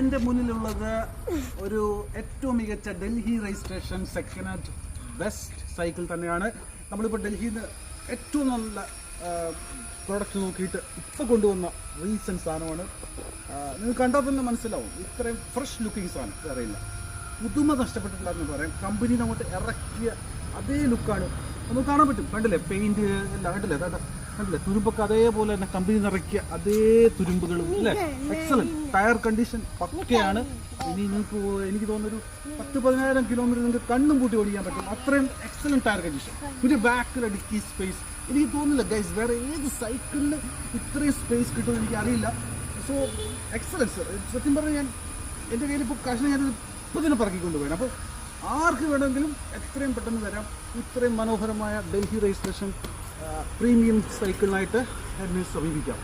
എൻ്റെ മുന്നിലുള്ളത് ഒരു ഏറ്റവും മികച്ച Delhi registration second hand best cycle തന്നെയാണ്. നമ്മളിപ്പോൾ ഡൽഹിയിൽ നിന്ന് ഏറ്റവും നല്ല പ്രോഡക്റ്റ് നോക്കിയിട്ട് ഇപ്പോൾ കൊണ്ടുവന്ന റീസെൻറ്റ് സാധനമാണ്. നിങ്ങൾ കണ്ടാൽ തന്നെ മനസ്സിലാവും, ഇത്രയും ഫ്രഷ് ലുക്കിംഗ് സാധനം വേറെയില്ല. പുതുമ നഷ്ടപ്പെട്ടിട്ടില്ല എന്ന് പറയാം. കമ്പനി അങ്ങോട്ട് ഇറക്കിയ അതേ ലുക്കാണ് നമുക്ക് കാണാൻ പറ്റും. കണ്ടില്ലേ, പെയിൻറ്റ് എല്ലാം കണ്ടില്ലേ, കണ്ടില്ലേ, തുരുമ്പൊക്കെ അതേപോലെ തന്നെ കമ്പനി നിറക്കിയ അതേ തുരുമ്പുകളും അല്ലേ. എക്സലൻറ്റ് ടയർ കണ്ടീഷൻ പക്കയാണ്. ഇനി നിങ്ങൾക്ക് എനിക്ക് തോന്നുന്നൊരു 10-15 കിലോമീറ്റർ നിങ്ങൾക്ക് കണ്ണും കൂട്ടി ഓടിക്കാൻ പറ്റും. അത്രയും എക്സലൻറ്റ് ടയർ കണ്ടീഷൻ. പിന്നെ ബാക്കിൽ ഡിക്കി സ്പേസ് എനിക്ക് തോന്നുന്നില്ല ഗൈസ്, വേറെ ഏത് സൈക്കിളിൽ ഇത്രയും സ്പേസ് കിട്ടുമെന്ന് എനിക്ക് അറിയില്ല. So excellence. സത്യം പറഞ്ഞാൽ ഞാൻ എൻ്റെ കയ്യിൽ ഇപ്പോൾ കാശ് ഞാനത് ഇപ്പോൾ തന്നെ പറക്കിക്കൊണ്ട് പോയാണ്. അപ്പോൾ ആർക്ക് വേണമെങ്കിലും എത്രയും പെട്ടെന്ന് വരാം. ഇത്രയും മനോഹരമായ ഡൽഹി രജിസ്ട്രേഷൻ പ്രീമിയം സൈക്കിളിനായിട്ട് എന്നെ സമീപിക്കാം.